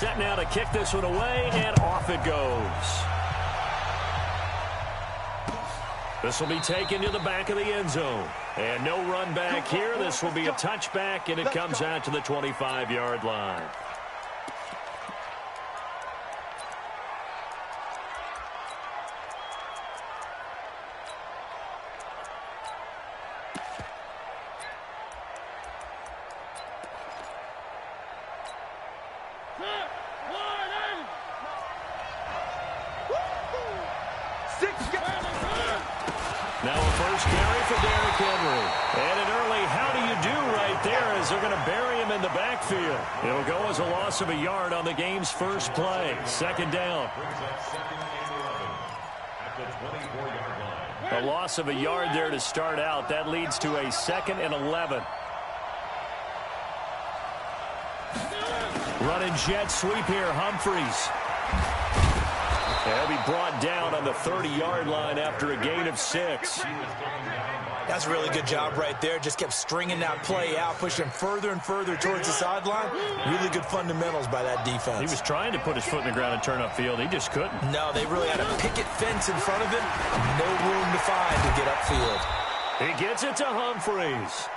set now to kick this one away, and off it goes. This will be taken to the back of the end zone. And no run back here. This will be a touchback, and it comes out to the 25-yard line. Now a first carry for Derrick Henry. And an early how do you do right there as they're going to bury him in the backfield. It'll go as a loss of a yard on the game's first play. Second down. A loss of a yard there to start out. That leads to a 2nd and 11. Running jet sweep here, Humphries. He'll be brought down on the 30-yard line after a gain of 6. That's a really good job right there. Just kept stringing that play out, pushing further and further towards the sideline. Really good fundamentals by that defense. He was trying to put his foot in the ground and turn upfield. He just couldn't. No, they really had a picket fence in front of him. No room to find to get upfield. He gets it to Humphries.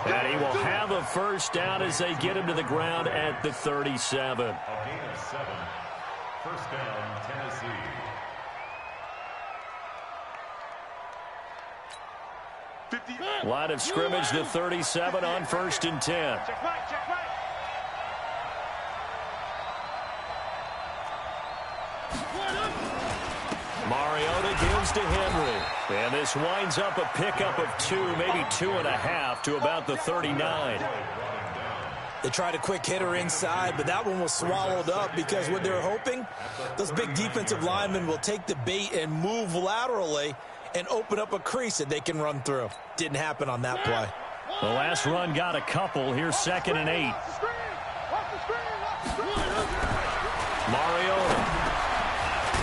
And he will have a first down as they get him to the ground at the 37. A gain of 7. First down, Tennessee. Line of scrimmage, the 37 on 1st and 10. Mariota gives to Henry. And this winds up a pickup of 2, maybe 2.5 to about the 39. They tried a quick hitter inside, but that one was swallowed up because what they're hoping, those big defensive linemen will take the bait and move laterally and open up a crease that they can run through. Didn't happen on that play. The last run got a couple. Here's 2nd and 8. Mariota.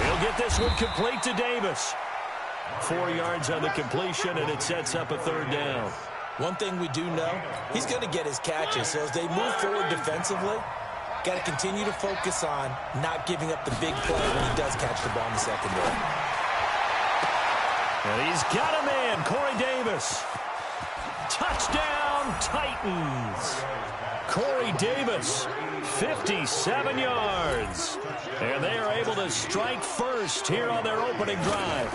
He'll get this one complete to Davis. 4 yards on the completion, and it sets up a 3rd down. One thing we do know, he's going to get his catches. So as they move forward defensively, got to continue to focus on not giving up the big play when he does catch the ball in the secondary. And he's got a man, Corey Davis. Touchdown, Titans. Corey Davis, 57 yards. And they are able to strike first here on their opening drive.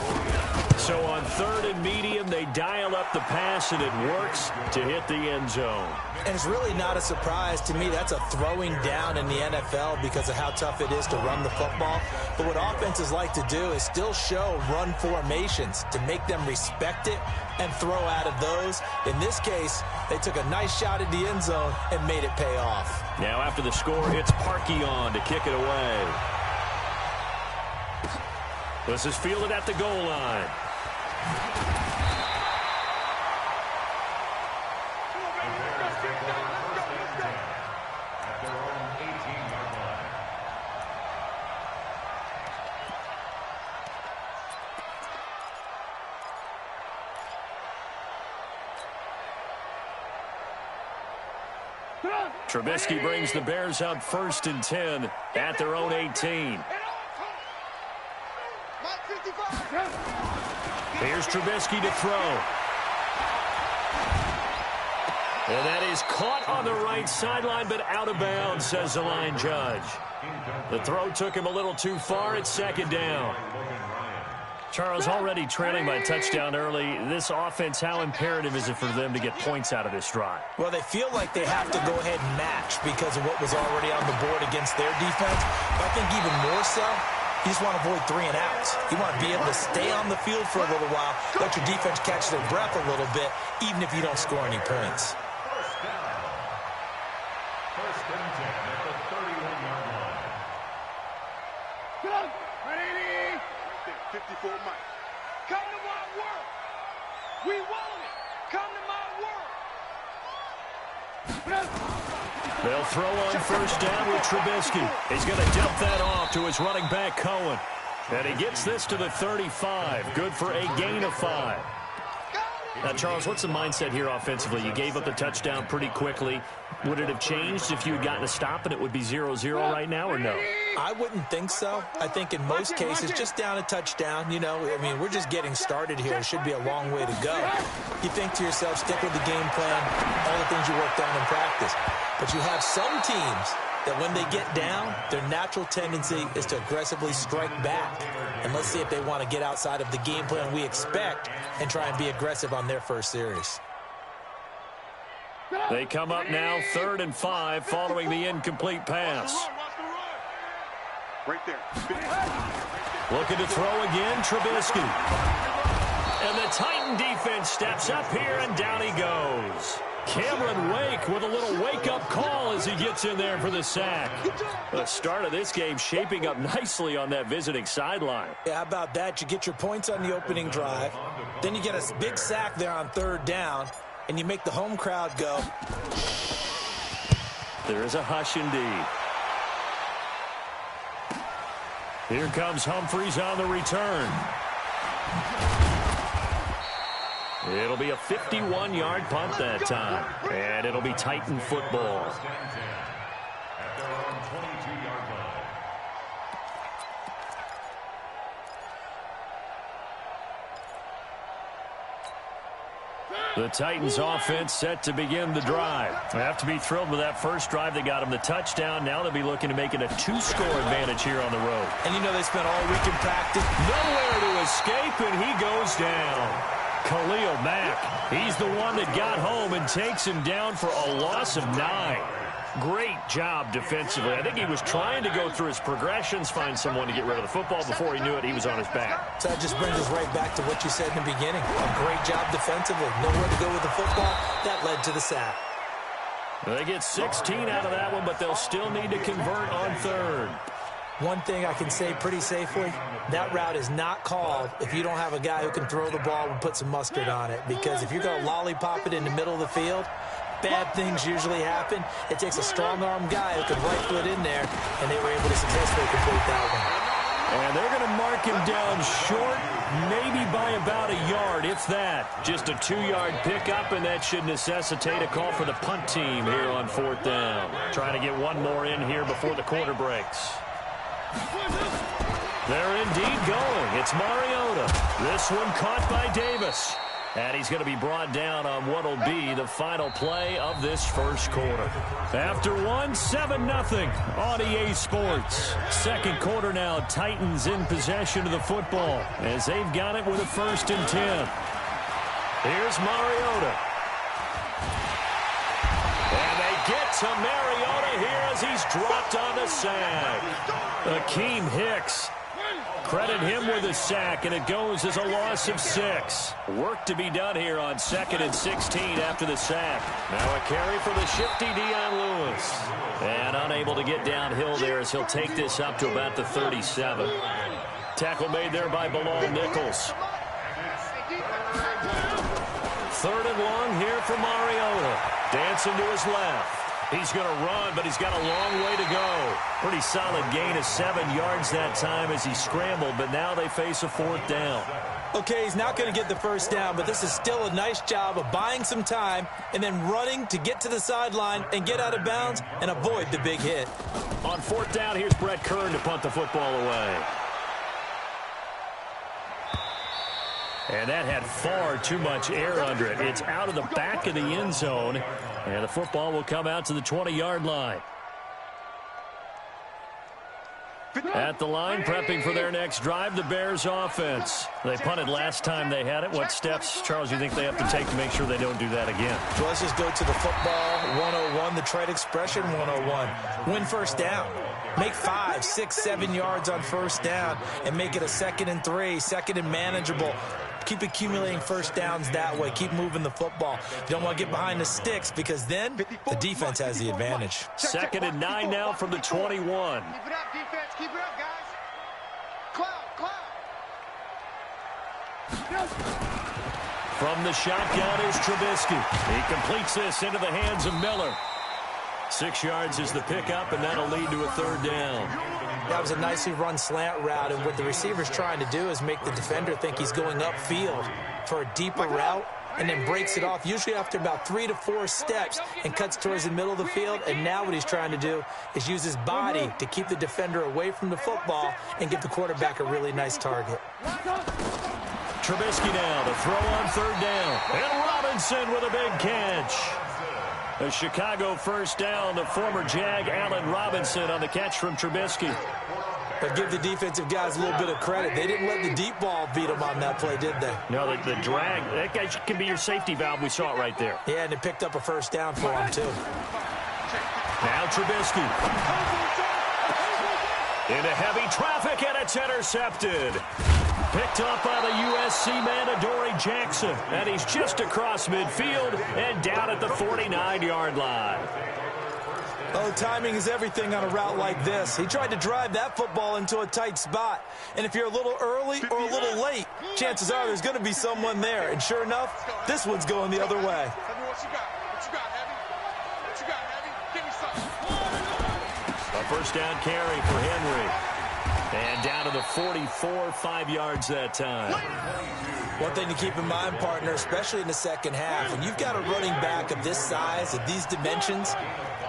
So on 3rd and medium, they dial up the pass, and it works to hit the end zone. And it's really not a surprise to me. That's a throwing down in the NFL because of how tough it is to run the football. But what offenses like to do is still show run formations to make them respect it and throw out of those. In this case, they took a nice shot at the end zone and made it pay off. Now after the score, it's Parkey on to kick it away. This is fielded at the goal line. Trubisky brings the Bears up 1st and 10 at their own 18. Here's Trubisky to throw. And that is caught on the right sideline, but out of bounds, says the line judge. The throw took him a little too far. It's 2nd down. Charles, already trailing by a touchdown early. This offense, how imperative is it for them to get points out of this drive? Well, they feel like they have to go ahead and match because of what was already on the board against their defense. But I think even more so, you just want to avoid 3 and outs. You want to be able to stay on the field for a little while, let your defense catch their breath a little bit, even if you don't score any points. First and 10 at the 31-yard line. Get up! Ready? 54 Mike. Come to my work. We want it. Come to my work. They'll throw on 1st down with Trubisky. He's going to dump that off to his running back, Cohen. And he gets this to the 35. Good for a gain of 5. Now, Charles, what's the mindset here offensively? You gave up the touchdown pretty quickly. Would it have changed if you had gotten a stop and it would be 0-0 right now, or no? I wouldn't think so. I think in most cases, just down a touchdown, you know, I mean, we're just getting started here. It should be a long way to go. You think to yourself, stick with the game plan, all the things you worked on in practice. But you have some teams that when they get down, their natural tendency is to aggressively strike back. And let's see if they want to get outside of the game plan we expect and try and be aggressive on their first series. They come up now 3rd and 5 following the incomplete pass. Right there. Looking to throw again, Trubisky. And the Titan defense steps up here, and down he goes. Cameron Wake with a little wake-up call as he gets in there for the sack. The start of this game shaping up nicely on that visiting sideline. Yeah, how about that? You get your points on the opening drive. Then you get a big sack there on 3rd down, and you make the home crowd go. There is a hush indeed. Here comes Humphries on the return. It'll be a 51-yard punt that time, and it'll be Titan football. The Titans offense set to begin the drive. They have to be thrilled with that first drive. They got them the touchdown. Now they'll be looking to make it a 2-score advantage here on the road. And you know they spent all week in practice. Nowhere to escape, and he goes down. Khalil Mack, he's the one that got home and takes him down for a loss of 9. Great job defensively. I think he was trying to go through his progressions, find someone to get rid of the football. Before he knew it, he was on his back. So that just brings us right back to what you said in the beginning. A great job defensively. Nowhere to go with the football. That led to the sack. They get 16 out of that one, but they'll still need to convert on 3rd. One thing I can say pretty safely, that route is not called if you don't have a guy who can throw the ball and put some mustard on it. Because if you're going to lollipop it in the middle of the field, bad things usually happen. It takes a strong-arm guy who can rifle it in there, and they were able to successfully complete that one. And they're going to mark him down short, maybe by about a yard, if that. Just a 2-yard pickup, and that should necessitate a call for the punt team here on 4th down. Trying to get one more in here before the quarter breaks. They're indeed going. It's Mariota. This one caught by Davis. And he's going to be brought down on what will be the final play of this first quarter. After 7-0 on EA Sports. Second quarter now, Titans in possession of the football as they've got it with a 1st and 10. Here's Mariota. And they get to Mariota here as he's dropped on the sack. Akeem Hicks. Credit him with a sack, and it goes as a loss of 6. Work to be done here on 2nd and 16 after the sack. Now a carry for the shifty Dion Lewis. And unable to get downhill there as he'll take this up to about the 37. Tackle made there by Bilal Nichols. 3rd and long here for Mariota. Dancing to his left. He's going to run, but he's got a long way to go. Pretty solid gain of 7 yards that time as he scrambled, but now they face a 4th down. Okay, he's not going to get the 1st down, but this is still a nice job of buying some time and then running to get to the sideline and get out of bounds and avoid the big hit. On 4th down, here's Brett Kern to punt the football away. And that had far too much air under it. It's out of the back of the end zone. And the football will come out to the 20-yard line. At the line, prepping for their next drive, the Bears offense. They punted last time they had it. What steps, Charles, you think they have to take to make sure they don't do that again? Well, let's just go to the football 101, the trade expression 101. Win 1st down. Make 5, 6, 7 yards on 1st down and make it a 2nd and 3, 2nd and manageable. Keep accumulating 1st downs that way. Keep moving the football. You don't want to get behind the sticks because then the defense has the advantage. 2nd and 9 now from the 21. Keep it up, defense. Keep it up, guys. Cloud. From the shotgun is Trubisky. He completes this into the hands of Miller. 6 yards is the pickup, and that'll lead to a 3rd down. That was a nicely run slant route, and what the receiver's trying to do is make the defender think he's going upfield for a deeper route, and then breaks it off, usually after about 3 to 4 steps, and cuts towards the middle of the field. And now what he's trying to do is use his body to keep the defender away from the football and give the quarterback a really nice target. Trubisky now to throw on 3rd down. And Robinson with a big catch. A Chicago first down. The former Jag, Allen Robinson, on the catch from Trubisky. But give the defensive guys a little bit of credit. They didn't let the deep ball beat them on that play, did they? No, the drag, that guy can be your safety valve. We saw it right there. Yeah, and it picked up a first down for him, too. Now Trubisky. Into heavy traffic, and it's intercepted. Picked up by the USC man, Adoree Jackson. And he's just across midfield and down at the 49-yard line. Oh, timing is everything on a route like this. He tried to drive that football into a tight spot. And if you're a little early or a little late, chances are there's going to be someone there. And sure enough, this one's going the other way. A first down carry for Henry. And down to the 44, 5 yards that time. One thing to keep in mind, partner, especially in the second half, when you've got a running back of this size, of these dimensions,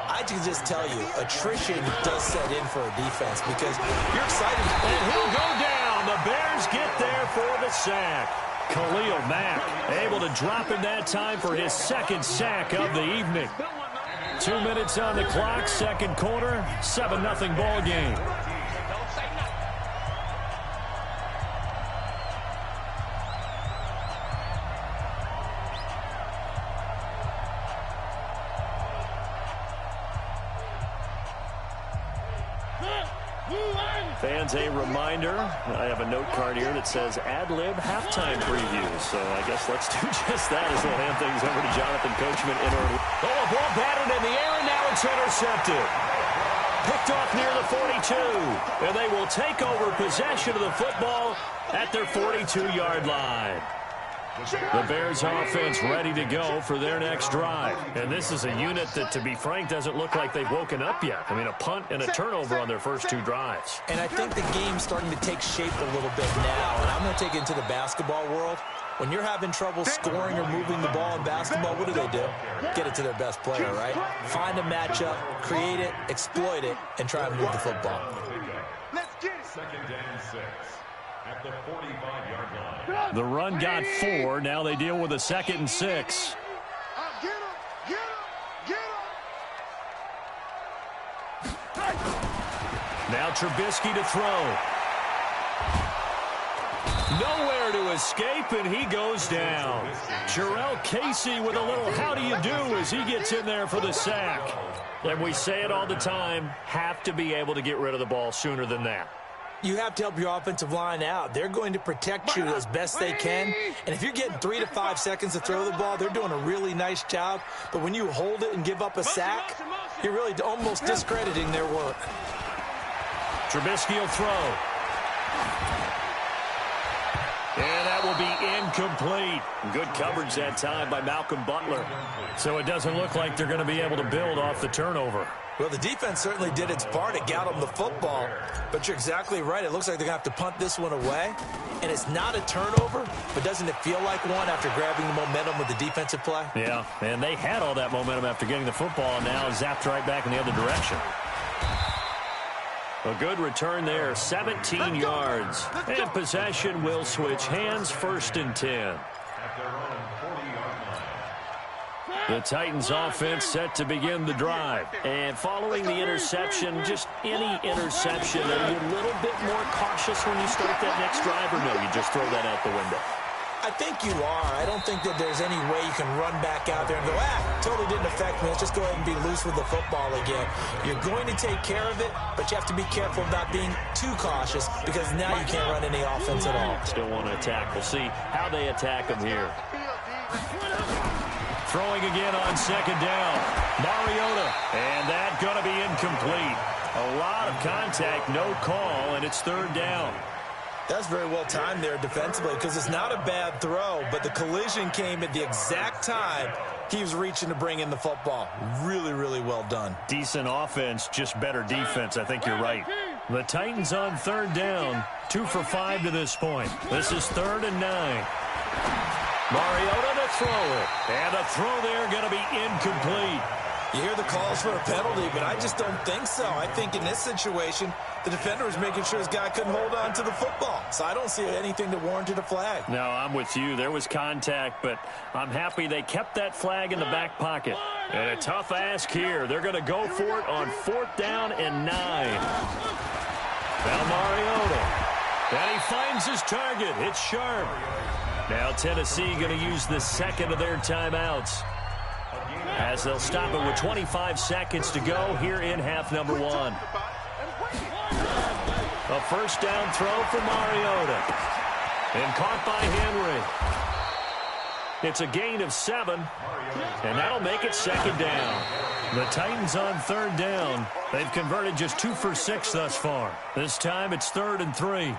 I can just tell you, attrition does set in for a defense because you're excited. And he'll go down. The Bears get there for the sack. Khalil Mack able to drop in that time for his 2nd sack of the evening. 2 minutes on the clock, second quarter, 7-0 ball game. Fans, a reminder, I have a note card here that says ad-lib halftime preview. So I guess let's do just that as we'll hand things over to Jonathan Coachman in Orlando. Oh, a ball batted in the air, and now it's intercepted. Picked off near the 42. And they will take over possession of the football at their 42-yard line. The Bears offense ready to go for their next drive. And this is a unit that, to be frank, doesn't look like they've woken up yet. I mean, a punt and a turnover on their first 2 drives. And I think the game's starting to take shape a little bit now. And I'm going to take it into the basketball world. When you're having trouble scoring or moving the ball in basketball, what do? Get it to their best player, right? Find a matchup, create it, exploit it, and try and move the football. Let's get it. 2nd and 6 at the 45-yard line. The run got 4. Now they deal with a 2nd and 6. Get him, get him, get him. Now Trubisky to throw. Nowhere to escape, and he goes down. Jarrell Casey with a little how do you do as he gets in there for the sack. And we say it all the time, have to be able to get rid of the ball sooner than that. You have to help your offensive line out. They're going to protect you as best they can. And if you're getting 3 to 5 seconds to throw the ball, they're doing a really nice job. But when you hold it and give up a sack, you're really almost discrediting their work. Trubisky will throw. And that will be incomplete. Good coverage that time by Malcolm Butler. So it doesn't look like they're going to be able to build off the turnover. Well, the defense certainly did its part. It got them the football. But you're exactly right. It looks like they're going to have to punt this one away. And it's not a turnover, but doesn't it feel like one after grabbing the momentum with the defensive play? Yeah, and they had all that momentum after getting the football, and now zapped right back in the other direction. A good return there, 17 yards. And possession will switch hands, 1st and 10. The Titans offense set to begin the drive. And following the interception, just any interception, are you a little bit more cautious when you start that next drive, or no, you just throw that out the window? I think you are. I don't think that there's any way you can run back out there and go, totally didn't affect me. Let's just go ahead and be loose with the football again. You're going to take care of it, but you have to be careful about being too cautious because now you can't run any offense at all. Still want to attack. We'll see how they attack them here. Throwing again on 2nd down. Mariota. And that's going to be incomplete. A lot of contact, no call, and it's 3rd down. That's very well timed there defensively because it's not a bad throw, but the collision came at the exact time he was reaching to bring in the football. Really, really well done. Decent offense, just better defense. I think you're right. The Titans on 3rd down, 2 for 5 to this point. This is 3rd and 9. Mariota to throw it. And the throw there going to be incomplete. You hear the calls for a penalty, but I just don't think so. I think in this situation, the defender was making sure his guy couldn't hold on to the football. So I don't see anything that warranted a flag. No, I'm with you. There was contact, but I'm happy they kept that flag in the back pocket. And a tough ask here. They're going to go for it on 4th down and 9. Now Mariota. And he finds his target. It's sharp. Now Tennessee going to use the second of their timeouts, as they'll stop it with 25 seconds to go here in half number 1. A first down throw for Mariota. And caught by Henry. It's a gain of 7, and that'll make it 2nd down. The Titans on 3rd down. They've converted just 2 for 6 thus far. This time it's 3rd and 3.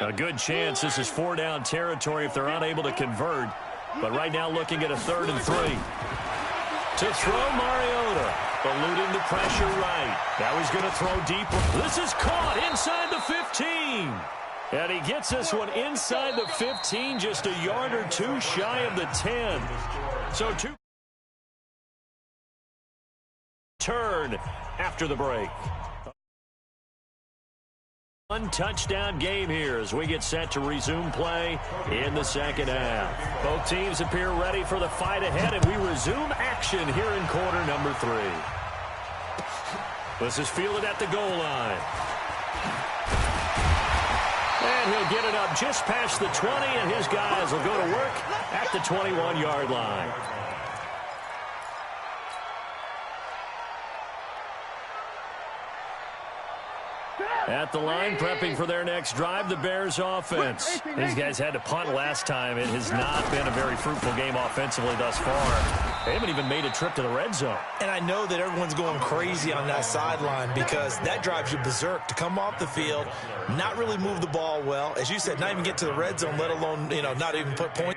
A good chance this is 4-down territory if they're unable to convert. But right now looking at a 3rd and 3. To throw Mariota. Eluding the pressure right. Now he's going to throw deep. This is caught inside the 15. And he gets this one inside the 15, just a yard or 2 shy of the 10. So 2 turn after the break. One touchdown game here as we get set to resume play in the second half. Both teams appear ready for the fight ahead, and we resume action here in quarter number 3. This is fielded at the goal line. And he'll get it up just past the 20, and his guys will go to work at the 21-yard line. At the line, prepping for their next drive, the Bears offense. These guys had to punt last time. It has not been a very fruitful game offensively thus far. They haven't even made a trip to the red zone. And I know that everyone's going crazy on that sideline because that drives you berserk to come off the field, not really move the ball well. As you said, not even get to the red zone, let alone, not even put points.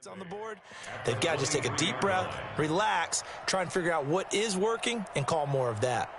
On the board, they've got to just take a deep breath, relax, try and figure out what is working and call more of that.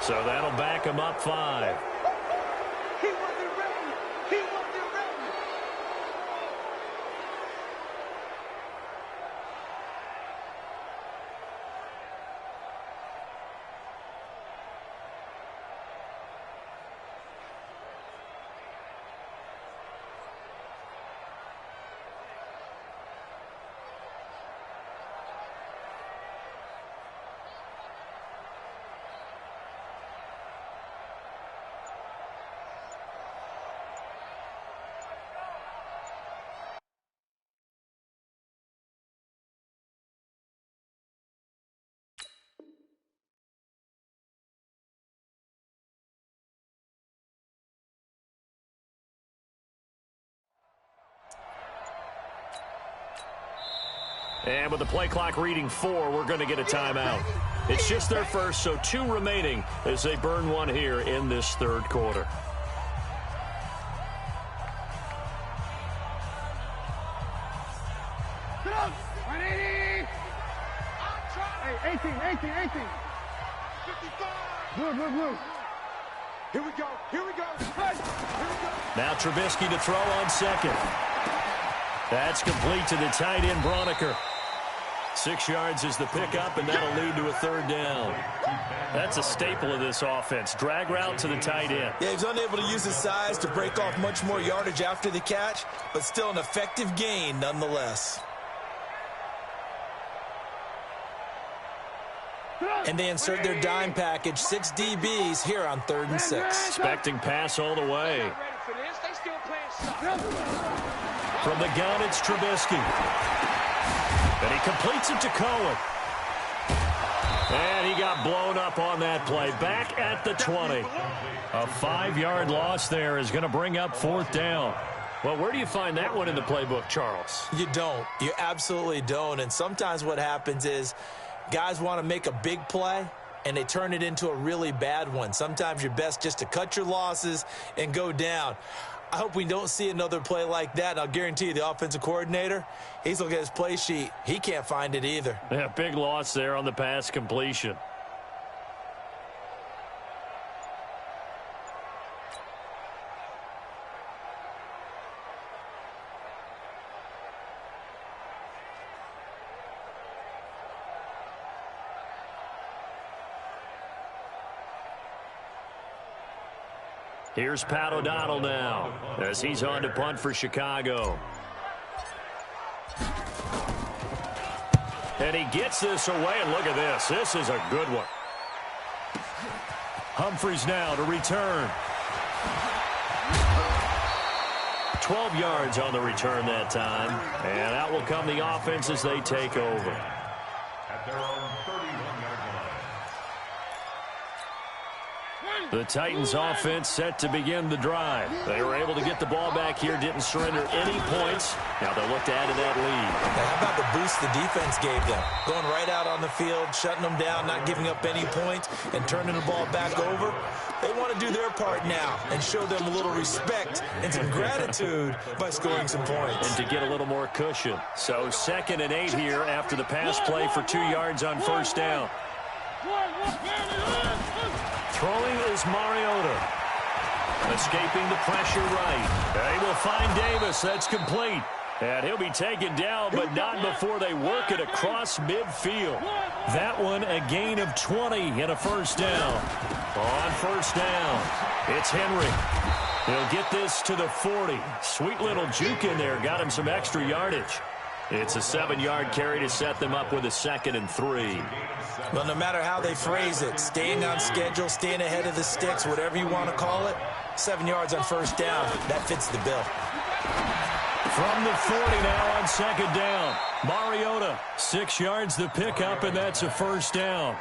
So that'll back him up 5. He wasn't ready. He wasn't ready. And with the play clock reading 4, we're going to get a timeout. It's just their first, so 2 remaining as they burn one here in this third quarter. Get up. 180. Hey, 18. 55. Blue. Here we go. Hey, here we go. Now Trubisky to throw on second. That's complete to the tight end, Broniker. 6 yards is the pickup, and that'll lead to a third down. That's a staple of this offense. Drag route to the tight end. Yeah, he's unable to use his size to break off much more yardage after the catch, but still an effective gain nonetheless. And they insert their dime package, 6 DBs here on 3rd and 6. Expecting pass all the way. From the gun, it's Trubisky. And he completes it to Cohen. And he got blown up on that play. Back at the 20. A 5-yard loss there is going to bring up 4th down. Well, where do you find that one in the playbook, Charles? You don't. You absolutely don't. And sometimes what happens is guys want to make a big play, and they turn it into a really bad one. Sometimes you're best just to cut your losses and go down. I hope we don't see another play like that. And I'll guarantee you the offensive coordinator, he's looking at his play sheet. He can't find it either. Yeah, big loss there on the pass completion. Here's Pat O'Donnell now as he's on to punt for Chicago. And he gets this away, and look at this. This is a good one. Humphries now to return. 12 yards on the return that time. And out will come the offense as they take over. At their own 31-yard line. The Titans offense set to begin the drive. They were able to get the ball back here, didn't surrender any points. Now they'll look to add to that lead. Now, how about the boost the defense gave them? Going right out on the field, shutting them down, not giving up any points, and turning the ball back over. They want to do their part now and show them a little respect and some gratitude by scoring some points. And to get a little more cushion. So 2nd and 8 here after the pass play for 2 yards on 1st down. Throwing is Mariota. Escaping the pressure right. They will find Davis. That's complete. And he'll be taken down, but not before they work it across midfield. That one a gain of 20 and a 1st down. On 1st down, it's Henry. He'll get this to the 40. Sweet little juke in there. Got him some extra yardage. It's a 7-yard carry to set them up with a 2nd and 3. Well, no matter how they phrase it, staying on schedule, staying ahead of the sticks, whatever you want to call it, 7 yards on 1st down, that fits the bill. From the 40 now on 2nd down. Mariota, 6 yards the pickup, and that's a 1st down.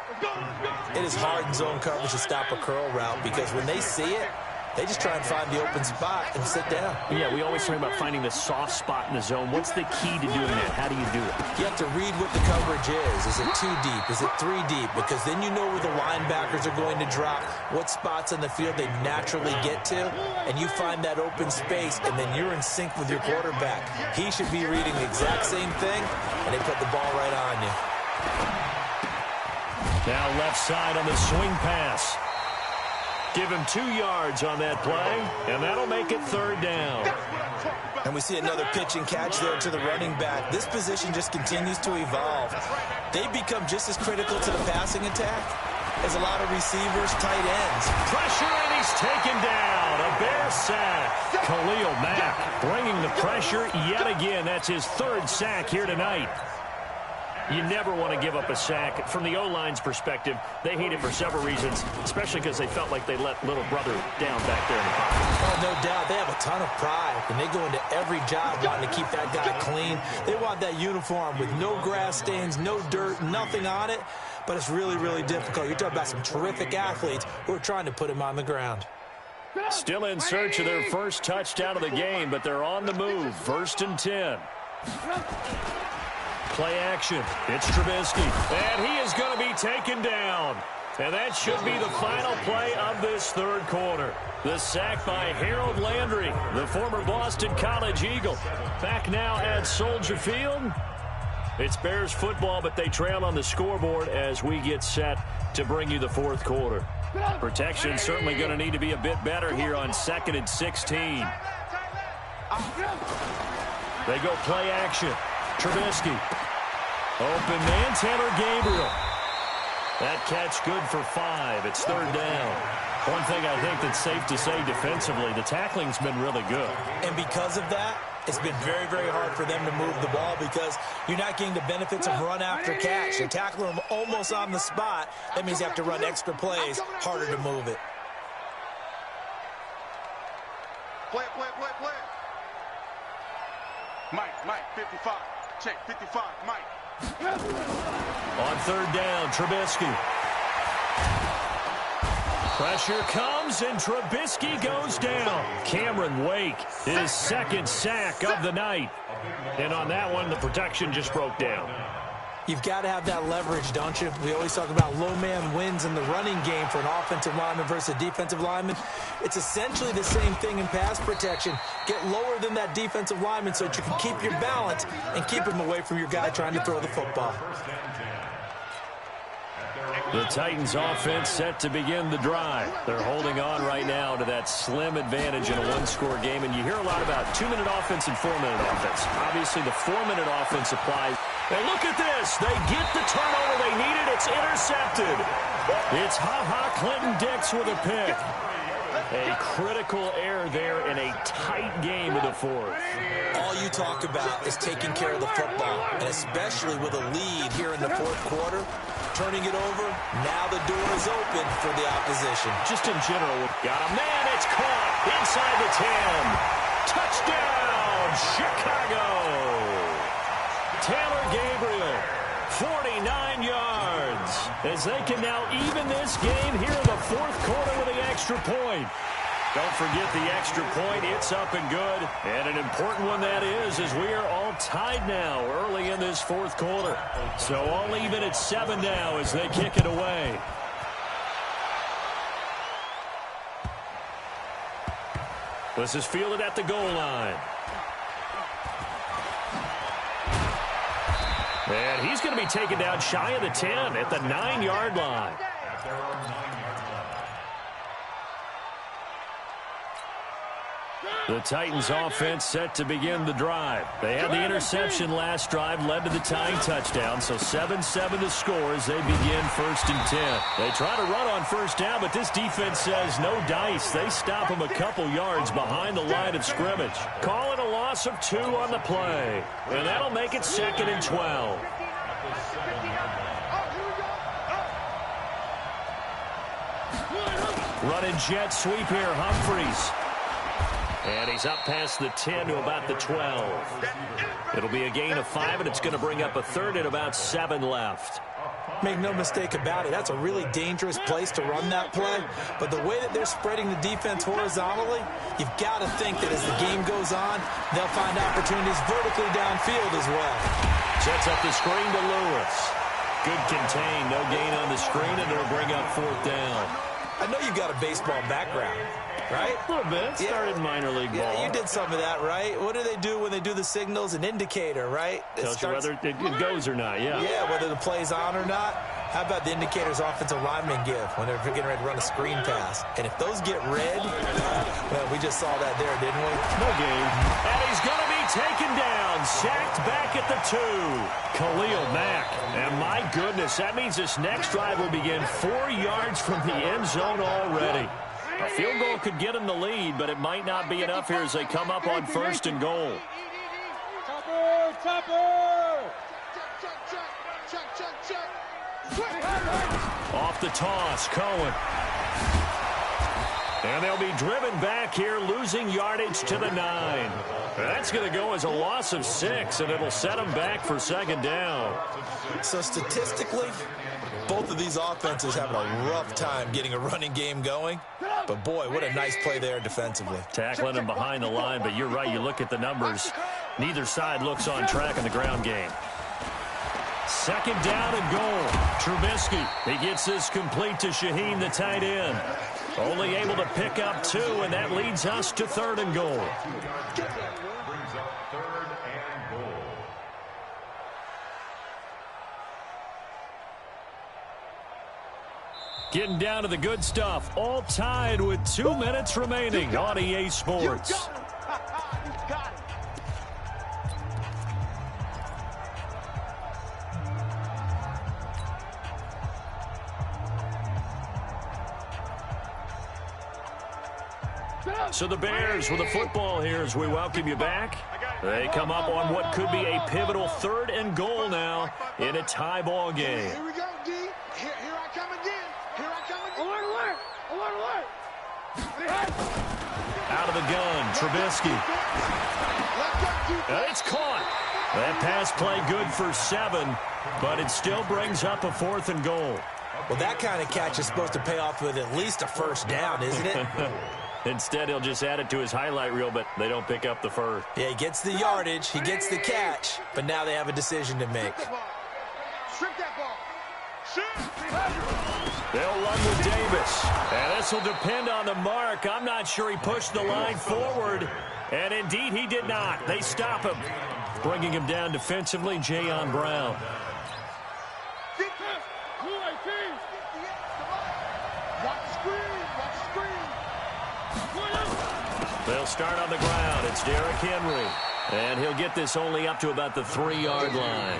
It is hard in zone coverage to stop a curl route because when they see it, they just try and find the open spot and sit down. Yeah, we always talk about finding the soft spot in the zone. What's the key to doing that? How do you do it? You have to read what the coverage is. Is it 2 deep? Is it 3 deep? Because then you know where the linebackers are going to drop, what spots on the field they naturally get to, and you find that open space, and then you're in sync with your quarterback. He should be reading the exact same thing, and they put the ball right on you. Now left side on the swing pass. Give him 2 yards on that play, and that'll make it 3rd down. And we see another pitch and catch there to the running back. This position just continues to evolve. They become just as critical to the passing attack as a lot of receivers, tight ends. Pressure, and he's taken down. A Bear sack. Khalil Mack bringing the pressure yet again. That's his 3rd sack here tonight. You never want to give up a sack. From the O-line's perspective, they hate it for several reasons, especially because they felt like they let little brother down back there in the pocket. Oh, no doubt. They have a ton of pride, and they go into every job wanting to keep that guy clean. They want that uniform with no grass stains, no dirt, nothing on it, but it's really, really difficult. You're talking about some terrific athletes who are trying to put him on the ground. Still in search of their first touchdown of the game, but they're on the move. 1st and 10. Play action. It's Trubisky. And he is going to be taken down. And that should be the final play of this 3rd quarter. The sack by Harold Landry, the former Boston College Eagle. Back now at Soldier Field. It's Bears football, but they trail on the scoreboard as we get set to bring you the 4th quarter. Protection certainly going to need to be a bit better here on 2nd and 16. They go play action. Trubisky. Open man, Taylor Gabriel. That catch good for 5. It's 3rd down. One thing I think that's safe to say defensively, the tackling's been really good. And because of that, it's been very, very hard for them to move the ball because you're not getting the benefits of run after catch. You're tackling them almost on the spot. That means you have to run extra plays, harder to move it. Play it, play it, play it, play it. Mike, 55. Check, 55, Mike. On 3rd down, Trubisky. Pressure comes, and Trubisky goes down. Cameron Wake, his 2nd sack of the night. And on that one, the protection just broke down. You've got to have that leverage, don't you? We always talk about low man wins in the running game for an offensive lineman versus a defensive lineman. It's essentially the same thing in pass protection. Get lower than that defensive lineman so that you can keep your balance and keep him away from your guy trying to throw the football. The Titans offense set to begin the drive. They're holding on right now to that slim advantage in a one-score game, and you hear a lot about 2-minute offense and 4-minute offense. Obviously, the 4-minute offense applies. And look at this. They get the turnover they needed. It's intercepted. It's Ha-Ha Clinton-Dix with a pick. A critical error there in a tight game of the 4th. All you talk about is taking care of the football, and especially with a lead here in the 4th quarter. Turning it over, now the door is open for the opposition. Just in general, got a man, it's caught inside the 10. Touchdown, Chicago. Taylor Gabriel, 49 yards. As they can now even this game here in the 4th quarter with the extra point. Don't forget the extra point. It's up and good. And an important one that is, as we are all tied now early in this 4th quarter. So all even at 7 now as they kick it away. This is fielded at the goal line. And he's going to be taken down shy of the 10 at the 9-yard line. The Titans offense set to begin the drive. They had the interception last drive, led to the tying touchdown, so 7-7 the score as they begin 1st and 10. They try to run on 1st down, but this defense says no dice. They stop them a couple yards behind the line of scrimmage. Call it a loss of 2 on the play, and that'll make it 2nd and 12. Running jet sweep here, Humphreys. And he's up past the 10 to about the 12. It'll be a gain of 5, and it's going to bring up a 3rd and about 7 left. Make no mistake about it, that's a really dangerous place to run that play. But the way that they're spreading the defense horizontally, you've got to think that as the game goes on, they'll find opportunities vertically downfield as well. Sets up the screen to Lewis. Good contain, no gain on the screen, and it'll bring up 4th down. I know you've got a baseball background, right? A little bit. Started minor league ball. Yeah, you did some of that, right? What do they do when they do the signals? An indicator, right? Tells you whether it goes or not, yeah. Yeah, whether the play's on or not. How about the indicators offensive linemen give when they're getting ready to run a screen pass? And if those get red, well, we just saw that there, didn't we? No game. And he's going to be taken down, sacked back at the 2. Khalil Mack. And my goodness, that means this next drive will begin 4 yards from the end zone already. A field goal could get him the lead, but it might not be enough here as they come up on 1st and goal. Topper! Check. Off the toss, Cohen. And they'll be driven back here, losing yardage to the 9. That's going to go as a loss of 6, and it'll set them back for 2nd down. So statistically, both of these offenses having a rough time getting a running game going. But, boy, what a nice play there defensively. Tackling him behind the line, but you're right. You look at the numbers. Neither side looks on track in the ground game. 2nd down and goal. Trubisky, he gets this complete to Shaheen, the tight end. Only able to pick up 2, and that leads us to 3rd and goal. Brings up 3rd and goal. Getting down to the good stuff, all tied with 2 minutes remaining on EA Sports. You got it. So the Bears with the football here as we welcome you back. They come up on what could be a pivotal 3rd and goal now in a tie ball game. Here we go, D. Here I come again. Here I come again. Alert, alert. Alert. Out of the gun, Trubisky. And it's caught. That pass play good for 7, but it still brings up a 4th and goal. Well, that kind of catch is supposed to pay off with at least a first down, isn't it? Instead, he'll just add it to his highlight reel, but they don't pick up the first. Yeah, he gets the yardage, he gets the catch, but now they have a decision to make. Strip that ball. They'll run with Davis. And this will depend on the mark. I'm not sure he pushed the line forward. And indeed, he did not. They stop him. Bringing him down defensively, Jayon Brown. They'll start on the ground. It's Derrick Henry. And he'll get this only up to about the 3-yard line.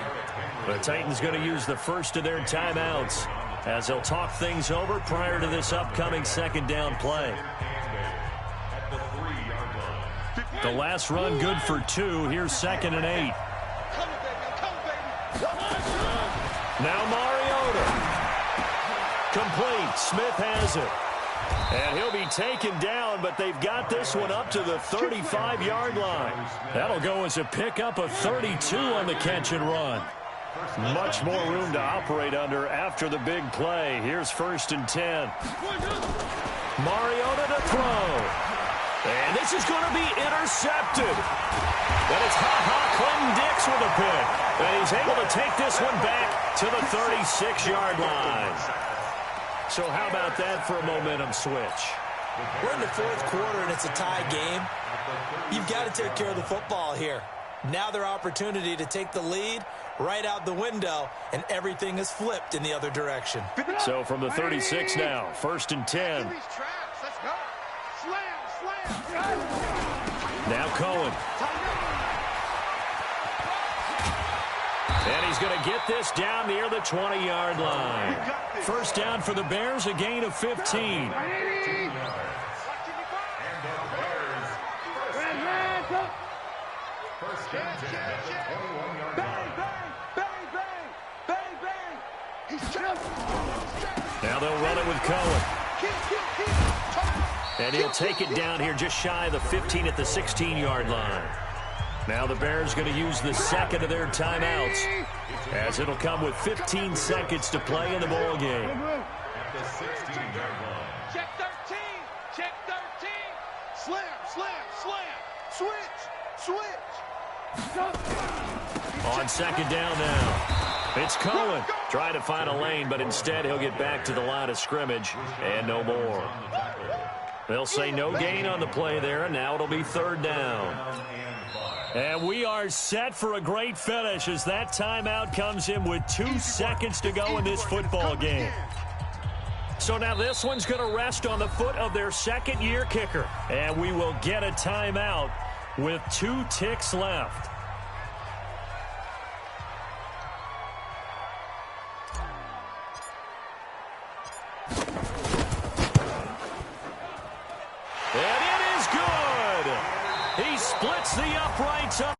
The Titans going to use the first of their timeouts as they'll talk things over prior to this upcoming 2nd down play. The last run good for 2. Here's 2nd and 8. Now Mariota. Complete. Smith has it. And he'll be taken down, but they've got this one up to the 35-yard line. That'll go as a pickup of 32 on the catch and run. Much more room to operate under after the big play. Here's 1st and 10. Mariota to throw. And this is going to be intercepted. But it's Clinton Dix with a pick. And he's able to take this one back to the 36-yard line. So how about that for a momentum switch? We're in the 4th quarter, and it's a tie game. You've got to take care of the football here. Now their opportunity to take the lead right out the window, and everything is flipped in the other direction. So from the 36 now, 1st and 10. Now Cohen. And he's going to get this down near the 20-yard line. 1st down for the Bears, a gain of 15. Now they'll run it with Cohen. And he'll take it down here just shy of the 15 at the 16-yard line. Now the Bears going to use the 2nd of their timeouts as it'll come with 15 seconds to play in the ball game. Check 13. Check 13. Slam. Switch. On 2nd down now. It's Cohen trying to find a lane, but instead he'll get back to the line of scrimmage and no more. They'll say no gain on the play there, and now it'll be 3rd down. And we are set for a great finish as that timeout comes in with 2 seconds to go in this football game. So now this one's going to rest on the foot of their 2nd-year kicker. And we will get a timeout with 2 ticks left. And it is good. He splits the uprights up.